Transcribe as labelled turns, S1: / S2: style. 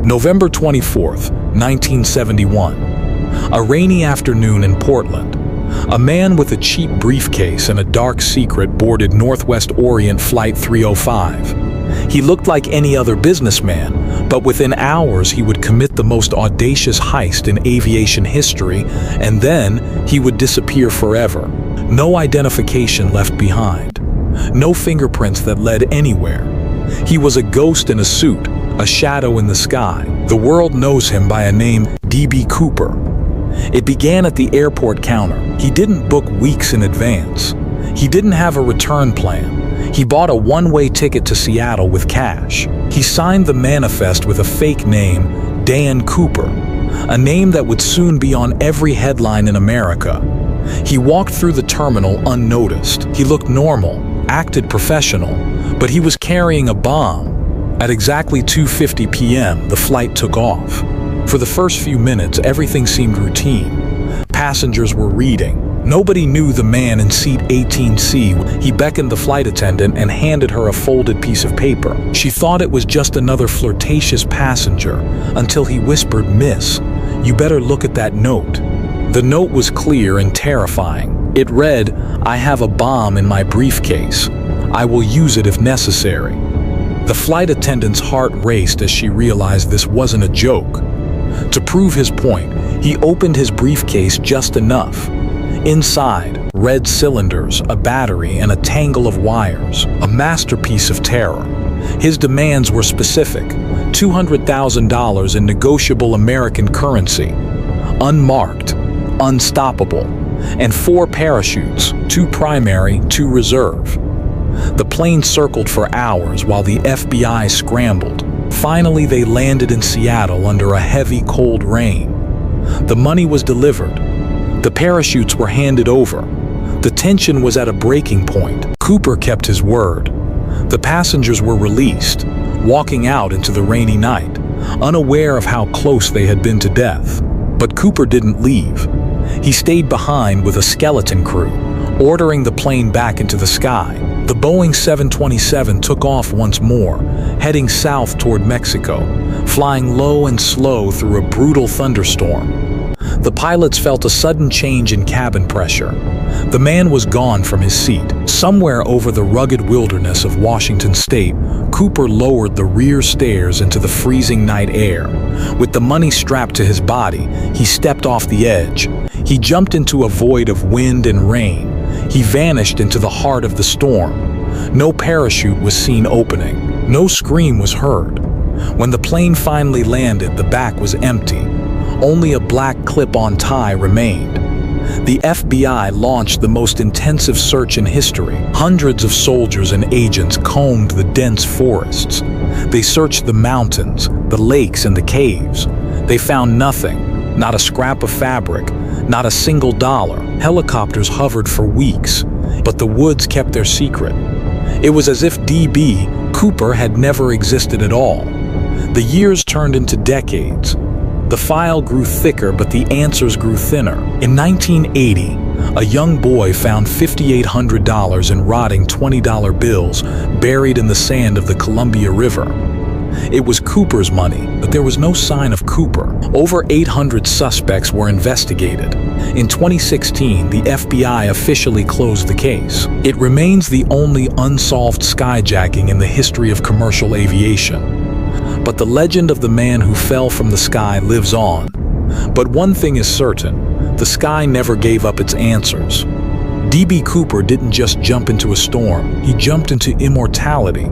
S1: November 24th, 1971. A rainy afternoon in Portland. A man with a cheap briefcase and a dark secret boarded Northwest Orient Flight 305. He looked like any other businessman, but within hours he would commit the most audacious heist in aviation history, and then he would disappear forever. No identification left behind. No fingerprints that led anywhere. He was a ghost in a suit, a shadow in the sky. The world knows him by a name, D.B. Cooper. It began at the airport counter. He didn't book weeks in advance. He didn't have a return plan. He bought a one-way ticket to Seattle with cash. He signed the manifest with a fake name, Dan Cooper, a name that would soon be on every headline in America. He walked through the terminal unnoticed. He looked normal, acted professional, but he was carrying a bomb. At exactly 2:50 p.m., the flight took off. For the first few minutes, everything seemed routine. Passengers were reading. Nobody knew the man in seat 18C. He beckoned the flight attendant and handed her a folded piece of paper. She thought it was just another flirtatious passenger until he whispered, "Miss, you better look at that note." The note was clear and terrifying. It read, "I have a bomb in my briefcase. I will use it if necessary." The flight attendant's heart raced as she realized this wasn't a joke. To prove his point, he opened his briefcase just enough. Inside, red cylinders, a battery, and a tangle of wires. A masterpiece of terror. His demands were specific: $200,000 in negotiable American currency, unmarked, unstoppable, and 4 parachutes, 2 primary, 2 reserve. The plane circled for hours while the FBI scrambled. Finally, they landed in Seattle under a heavy, cold rain. The money was delivered. The parachutes were handed over. The tension was at a breaking point. Cooper kept his word. The passengers were released, walking out into the rainy night, unaware of how close they had been to death. But Cooper didn't leave. He stayed behind with a skeleton crew, ordering the plane back into the sky. The Boeing 727 took off once more, heading south toward Mexico, flying low and slow through a brutal thunderstorm. The pilots felt a sudden change in cabin pressure. The man was gone from his seat. Somewhere over the rugged wilderness of Washington state, Cooper lowered the rear stairs into the freezing night air. With the money strapped to his body, he stepped off the edge. He jumped into a void of wind and rain. He vanished into the heart of the storm. No parachute was seen opening. No scream was heard. When the plane finally landed, the back was empty. Only a black clip-on tie remained. The FBI launched the most intensive search in history. Hundreds of soldiers and agents combed the dense forests. They searched the mountains, the lakes, and the caves. They found nothing. Not a scrap of fabric, not a single dollar. Helicopters hovered for weeks, but the woods kept their secret. It was as if D.B. Cooper had never existed at all. The years turned into decades. The file grew thicker, but the answers grew thinner. In 1980, a young boy found $5,800 in rotting $20 bills buried in the sand of the Columbia River. It was Cooper's money, but there was no sign of Cooper. Over 800 suspects were investigated. In 2016, the FBI officially closed the case. It remains the only unsolved skyjacking in the history of commercial aviation. But the legend of the man who fell from the sky lives on. But one thing is certain: the sky never gave up its answers. D.B. Cooper didn't just jump into a storm, he jumped into immortality.